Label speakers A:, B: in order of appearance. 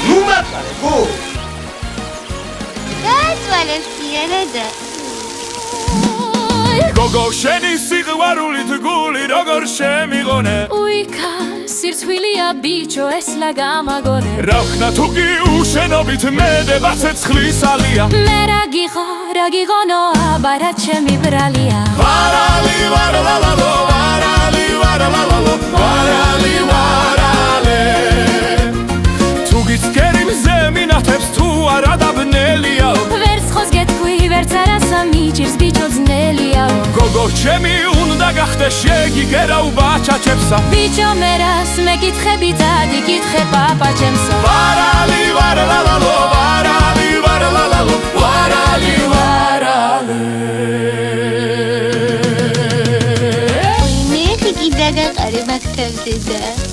A: ნუ მატყარე გო
B: გააცვალეს ფიერედა
C: გოგო შენი სიყვარულით გული როგორ შემიღონე
D: უიქა სირცხვილია ბიჭო ეს ლაგამაგონე
C: რა ხნა თუ კი უშენობით მედება ცეცხლის ალია
D: მე რა გიღონო აბარა ჩემი ბრალია
C: ვარალი ვარალალო ვარალი ვარალალო ვარალი ვარალე თუ გიცკერი მზე მინათებს თუ არა დაბნელია
D: ვერც ხოს გეთქვი ვერც არასა მიჭირს ბიჭო ძნელია
C: გოგო ჩემი უნდა გახდეს შეგიგერა უბაჩაჩებსა
D: ბიჭო მე რას მეკითხები დადი კითხე პაპა ჩემსა
C: ვარალი ვარალალო ვარალი ვარალალო ვარალი ვარალე
B: მე ხი კიდე გაყარე მაგთებზე და